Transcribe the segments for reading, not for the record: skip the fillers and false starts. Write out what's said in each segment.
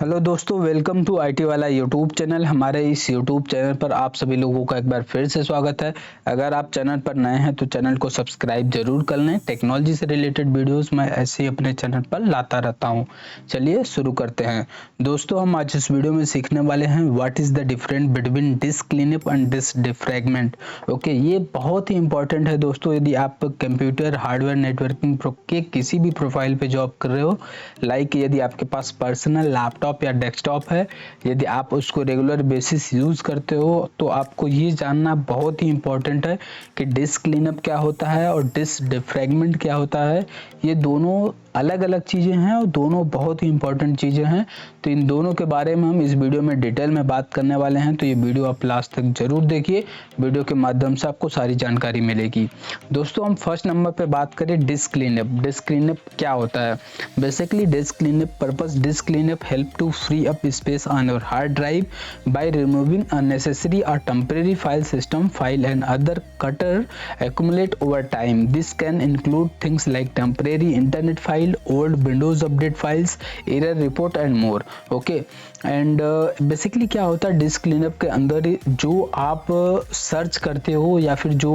Hello दोस्तों, welcome to IT वाला YouTube channel. हमारे इस यूट्यूब चैनल पर आप सभी लोगों का एक बार फिर से स्वागत है। अगर आप चैनल पर नए हैं तो चैनल को सब्सक्राइब जरूर कर लें। टेक्नोलॉजी से रिलेटेड वीडियोस मैं ऐसे ही अपने चैनल पर लाता रहता हूं। चलिए शुरू करते हैं। दोस्तों, हम आज इस वीडियो में सीखने वाले हैं what is the difference between disk cleanup and disk defragment. Okay, ये बहुत ही इंपॉर्टेंट है दोस्तों। यदि आप कंप्यूटर हार्डवेयर नेटवर्किंग के किसी भी प्रोफाइल पे जॉब कर रहे हो, लाइक यदि आपके पास पर्सनल लैपटॉप या डेस्कटॉप है, यदि आप उसको रेगुलर बेसिस यूज करते हो तो आपको ये जानना बहुत ही इंपॉर्टेंट है कि डिस्क क्लीनअप क्या होता है और डिस्क डिफ्रैगमेंट क्या होता है। ये दोनों अलग अलग चीज़ें हैं और दोनों बहुत ही इंपॉर्टेंट चीज़ें हैं। तो इन दोनों के बारे में हम इस वीडियो में डिटेल में बात करने वाले हैं, तो ये वीडियो आप लास्ट तक जरूर देखिए। वीडियो के माध्यम से आपको सारी जानकारी मिलेगी। दोस्तों, हम फर्स्ट नंबर पे बात करें डिस्क क्लीनअप। डिस्क क्लीनअप क्या होता है? Basically disc cleanup purpose, disc cleanup help to free up space on your hard drive by removing unnecessary or temporary file system file and other clutter accumulate over time. This can include things like temporary internet file, old Windows update files, error report and more. Okay, and basically क्या होता है disc cleanup के अंदर, जो आप search करते हो या फिर जो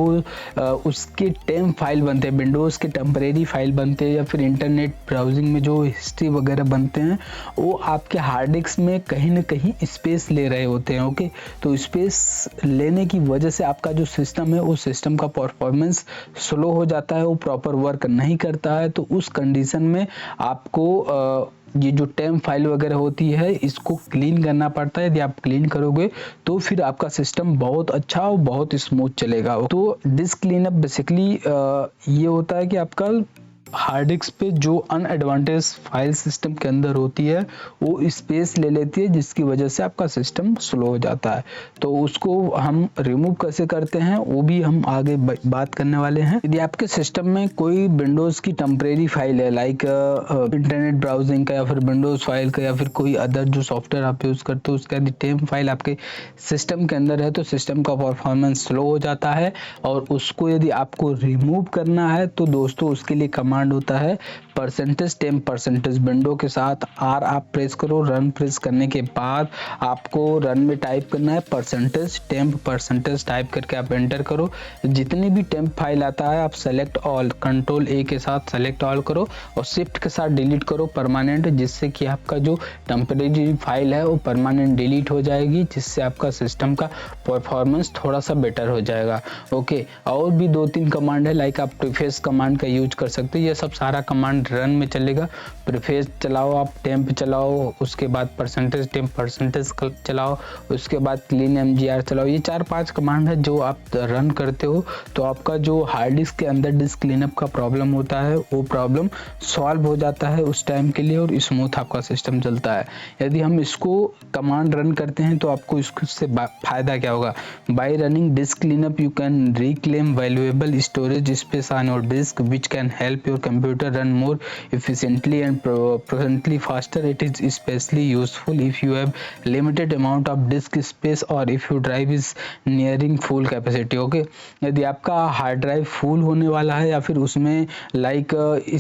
उसके टेम फाइल बनते हैं, विंडोज़ के टेम्परेरी फाइल बनते हैं या फिर इंटरनेट ब्राउजिंग में जो हिस्ट्री वगैरह बनते हैं, वो आपके हार्ड डिस्क में कहीं ना कहीं स्पेस ले रहे होते हैं। ओके, तो स्पेस लेने की वजह से आपका जो सिस्टम है, उस सिस्टम का परफॉर्मेंस स्लो हो जाता है, वो प्रॉपर वर्क नहीं करता है। तो उस कंडीशन में आपको ये जो टेम फाइल वगैरह होती है, इसको क्लीन करना पड़ता है। यदि आप क्लीन करोगे तो फिर आपका सिस्टम बहुत अच्छा और बहुत स्मूथ चलेगा। तो डिस्क क्लीनअप बेसिकली ये होता है कि आपका हार्ड डिस्क पे जो अनएडवांटेज फाइल सिस्टम के अंदर होती है, वो स्पेस ले लेती है, जिसकी वजह से आपका सिस्टम स्लो हो जाता है। तो उसको हम रिमूव कैसे करते हैं वो भी हम आगे बात करने वाले हैं। यदि आपके सिस्टम में कोई विंडोज की टेम्परेरी फाइल है, लाइक इंटरनेट ब्राउजिंग का या फिर विंडोज फाइल का या फिर कोई अदर जो सॉफ्टवेयर आप यूज करते हो, उसका यदि टेम फाइल आपके सिस्टम के अंदर है तो सिस्टम का परफॉर्मेंस स्लो हो जाता है। और उसको यदि आपको रिमूव करना है तो दोस्तों उसके लिए कमांड होता है परसेंटेज टेम्प परसेंटेज। विंडो के साथ आर आप प्रेस करो, रन प्रेस करने के बाद आपको रन में टाइप करना है परसेंटेज टेम्प परसेंटेज, टाइप करके आप एंटर करो। जितनी भी टेम्प फाइल आता है आप सेलेक्ट ऑल, कंट्रोल ए के साथ सेलेक्ट ऑल करो और शिफ्ट के साथ डिलीट करो परमानेंट, जिससे कि आपका जो टेम्परेरी फाइल है वो परमानेंट डिलीट हो जाएगी, जिससे आपका सिस्टम का परफॉर्मेंस थोड़ा सा बेटर हो जाएगा। ओके, और भी 2-3 कमांड है, लाइक आप प्रीफेस कमांड का यूज कर सकते हो। ये सब सारा कमांड रन में चलेगा। प्रीफेस चलाओ, आप टेम्प चलाओ, उसके बाद परसेंटेज टेम्प परसेंटेज चलाओ, उसके बाद क्लीन mgr चलाओ। ये 4-5 कमांड है जो आप रन करते हो तो आपका जो हार्ड डिस्क के अंदर डिस्क क्लीनअप का प्रॉब्लम होता है वो प्रॉब्लम सॉल्व हो जाता है उस टाइम के लिए, और स्मूथ आपका सिस्टम चलता है। यदि हम इसको कमांड रन करते हैं तो आपको इससे फायदा क्या होगा? By running disk cleanup you can reclaim valuable storage space on your disk which can help your computer run more efficiently and presently faster. It is especially useful if you have limited amount of disk space or if your drive is nearing full capacity. Okay, यदि आपका hard drive full होने वाला है या फिर उसमें like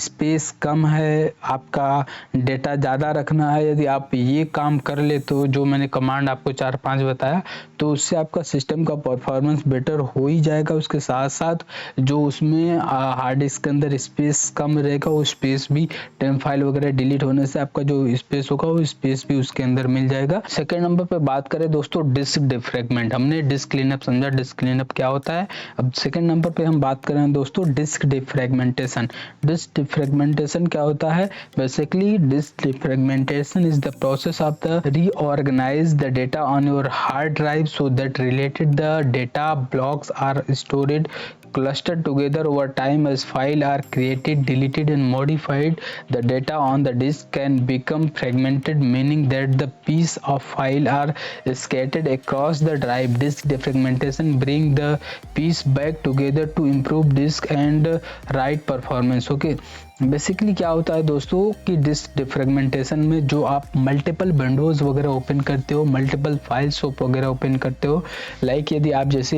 space कम है, आपका डेटा ज़्यादा रखना है, यदि आप ये काम कर ले तो जो मैंने कमांड आपको 4-5 बताया, तो उससे आपका सिस्टम का परफॉर्मेंस बेटर हो ही जाएगा। उसके साथ साथ जो उसमें हार्ड डिस्क के अंदर स्पेस कम रहेगा, वो स्पेस भी टेम फाइल वगैरह डिलीट होने से आपका जो स्पेस होगा वो स्पेस भी उसके अंदर मिल जाएगा। सेकंड नंबर पे बात करें दोस्तों डिस्क डिफ्रैगमेंट। हमने डिस्क क्लीनअप समझा, डिस्क क्लीनअप क्या होता है। अब सेकंड नंबर पे हम बात करें दोस्तों डिस्क डिफ्रैगमेंटेशन। डिस्क डिफ्रैगमेंटेशन क्या होता है? Basically disk defragmentation is the process of the reorganize the data on your hard drive so that related the data blocks are stored clustered together over time as files are created, deleted and modified. The data on the disk can become fragmented, meaning that the piece of file are scattered across the drive. Disk defragmentation bring the piece back together to improve disk and write performance. Okay, basically क्या होता है दोस्तों कि disc defragmentation में जो आप multiple Windows वगैरह open करते हो, मल्टीपल फाइल्स वगैरह ओपन करते हो, लाइक यदि आप जैसे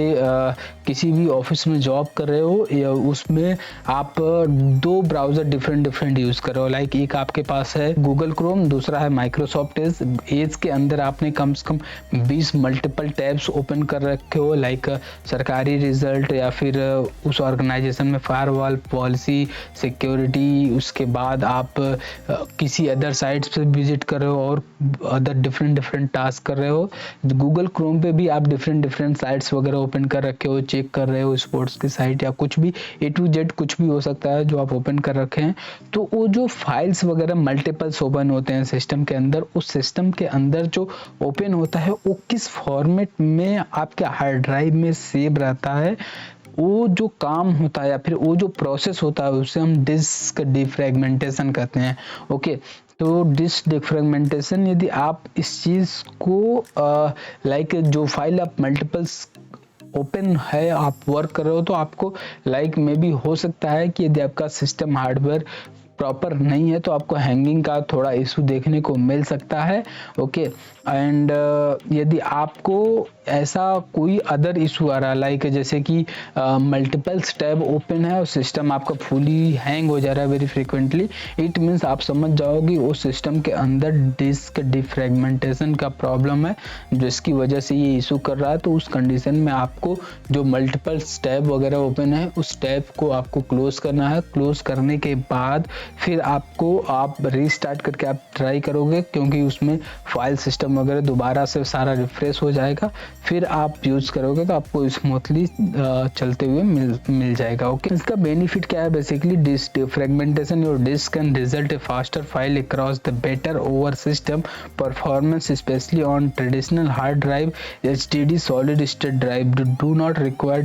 किसी भी ऑफिस में जॉब कर रहे हो या उसमें आप दो ब्राउज़र डिफरेंट यूज़ कर रहे हो, लाइक एक आपके पास है गूगल क्रोम, दूसरा है माइक्रोसॉफ्ट एज के अंदर आपने कम से कम 20 मल्टीपल टैब्स ओपन कर रखे हो, लाइक सरकारी रिजल्ट या फिर उस ऑर्गेनाइजेशन में फायरवॉल पॉलिसी, सिक्योरिटी, उसके बाद आप किसी अदर साइट्स पे विजिट कर रहे हो और अदर डिफरेंट टास्क कर रहे हो। गूगल क्रोम पे भी आप डिफरेंट साइट्स वगैरह ओपन कर रखे हो, चेक कर रहे हो स्पोर्ट्स की साइट या कुछ भी A to Z कुछ भी हो सकता है जो आप ओपन कर रखे हैं। तो वो जो फाइल्स वगैरह मल्टीपल्स ओपन होते हैं सिस्टम के अंदर, उस सिस्टम के अंदर जो ओपन होता है वो किस फॉर्मेट में आपके हार्ड ड्राइव में सेव रहता है, वो जो काम होता है या फिर वो जो प्रोसेस होता है उसे हम डिस्क डिफ्रेगमेंटेशन कहते हैं। ओके, तो डिस्क डिफ्रेगमेंटेशन, यदि आप इस चीज़ को लाइक जो फाइल आप मल्टीपल्स ओपन है आप वर्क कर रहे हो, तो आपको लाइक मे बी हो सकता है कि यदि आपका सिस्टम हार्डवेयर प्रॉपर नहीं है तो आपको हैंगिंग का थोड़ा इशू देखने को मिल सकता है। ओके, एंड यदि आपको ऐसा कोई अदर इशू आ रहा है, लाइक जैसे कि मल्टीपल्स टैब ओपन है और सिस्टम आपका फुली हैंग हो जा रहा है वेरी फ्रिक्वेंटली, इट मीन्स आप समझ जाओगे उस सिस्टम के अंदर डिस्क डिफ्रेगमेंटेशन का प्रॉब्लम है जिसकी वजह से ये इशू कर रहा है। तो उस कंडीशन में आपको जो मल्टीपल्स टैब वगैरह ओपन है उस टैब को आपको क्लोज करना है। क्लोज करने के बाद फिर आपको आप रीस्टार्ट करके आप ट्राई करोगे, क्योंकि उसमें फाइल सिस्टम वगैरह दोबारा से सारा रिफ्रेश हो जाएगा, फिर आप यूज़ करोगे तो आपको स्मूथली चलते हुए मिल जाएगा। ओके, इसका बेनिफिट क्या है? Basically disk defragmentation your disk can result a faster file across the better over system performance specially on traditional hard drive, HDD solid state drive do not require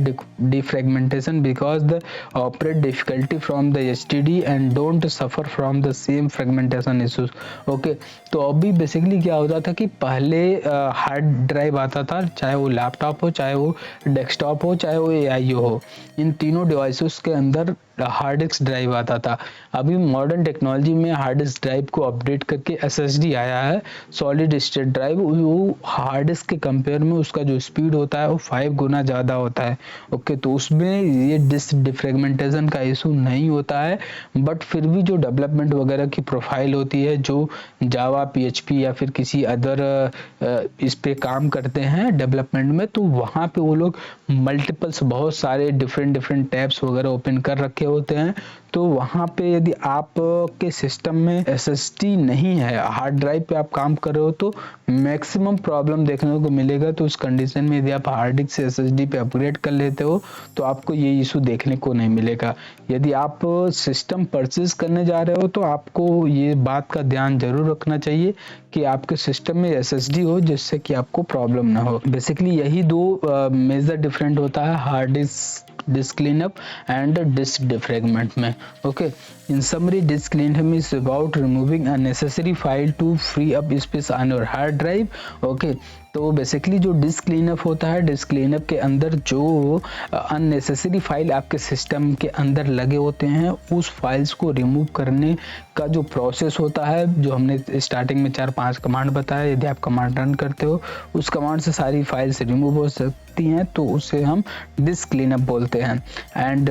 defragmentation because the operate difficulty from the HDD and don't suffer from the same fragmentation issues। Okay, तो अभी basically क्या होता था कि पहले hard drive आता था, चाहे वो लैपटॉप हो, चाहे वो डेस्कटॉप हो, चाहे वो AIO हो, इन तीनों डिवाइसेस के अंदर हार्ड डिस्क ड्राइव आता था। अभी मॉडर्न टेक्नोलॉजी में हार्ड डिस्क ड्राइव को अपडेट करके SSD आया है, सॉलिड स्टेट ड्राइव। वो हार्ड डिस्क के कंपेयर में उसका जो स्पीड होता है वो 5 गुना ज़्यादा होता है। ओके, तो उसमें ये डिस्क डिफ्रेगमेंटेशन का इशू नहीं होता है, बट फिर भी जो डेवलपमेंट वगैरह की प्रोफाइल होती है, जो जावा PHP या फिर किसी अदर इस पे काम करते हैं डेवलपमेंट में, तो वहाँ पे वो लोग मल्टीपल्स बहुत सारे डिफरेंट टैब्स वगैरह ओपन कर रखे होते हैं। तो वहाँ पे यदि आप के सिस्टम में SSD नहीं है, हार्ड ड्राइव पे आप काम कर रहे हो, तो मैक्सिमम प्रॉब्लम देखने को मिलेगा। तो उस कंडीशन में यदि आप हार्ड डिस्क से SSD पे अपग्रेड कर लेते हो तो आपको ये इशू देखने को नहीं मिलेगा। यदि आप सिस्टम परचेज करने जा रहे हो तो आपको ये बात का ध्यान जरूर रखना चाहिए कि आपके सिस्टम में SSD हो, जिससे कि आपको प्रॉब्लम ना हो। बेसिकली यही दो मेजर डिफरेंट होता है hard disk cleanup and disk defragment में। Okay, in summary, disk cleanup is about removing unnecessary file to free up space on your hard drive। okay, तो बेसिकली जो डिस्क क्लीनअप होता है, disc cleanup के अंदर जो अननेसेसरी फाइल आपके system के अंदर लगे होते हैं, उस फाइल्स को रिमूव करने का जो प्रोसेस होता है, जो हमने स्टार्टिंग में 4-5 कमांड बताया, यदि आप कमांड रन करते हो उस कमांड से सारी फाइल्स रिमूव हो सकती हैं, तो उसे हम डिस्क क्लीनअप बोलते हैं। एंड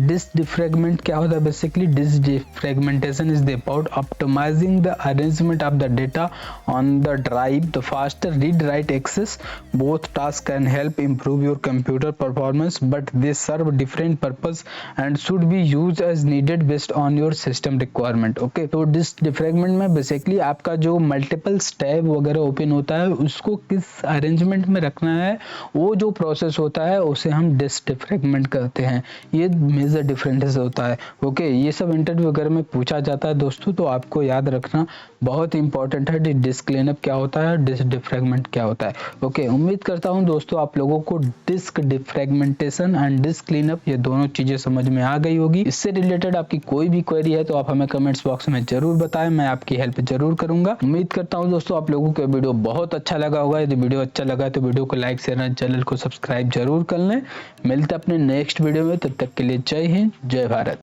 डिस्क डिफ्रेगमेंट क्या होता है? Basically disk defragmentation is about optimising the arrangement of the data on the drive, the faster read write access. Both tasks can help improve your computer performance, but they serve different purpose and should be used as needed based on your system requirement। okay, तो disc defragment में basically आपका जो multiple tab वगैरह open होता है उसको किस arrangement में रखना है, वो जो प्रोसेस होता है उसे हम डिस्क डिफ्रेगमेंट कहते हैं। ये मेजर डिफरेंसेस होता है। ओके, ये सब इंटरव्यू वगैरह में पूछा जाता है दोस्तों, तो आपको याद रखना बहुत इंपॉर्टेंट है। डिस्क क्लीनअप क्या होता है, डिस्क डिफ्रेगमेंट क्या होता है। ओके, उम्मीद करता हूं दोस्तों आप लोगों को disk defragmentation and disk cleanup ये दोनों चीजें समझ में आ गई होगी। इससे रिलेटेड आपकी कोई भी क्वेरी है तो आप हमें कमेंट्स बॉक्स में जरूर बताएं, मैं आपकी हेल्प जरूर करूंगा। उम्मीद करता हूं दोस्तों आप लोगों को वीडियो बहुत अच्छा लगा होगा। यदि वीडियो अच्छा लगा तो वीडियो को लाइक शेयर एंड चैनल को सब्सक्राइब जरूर कर लें। मिलते अपने नेक्स्ट वीडियो में, तब तक के लिए जय हिंद, जय भारत।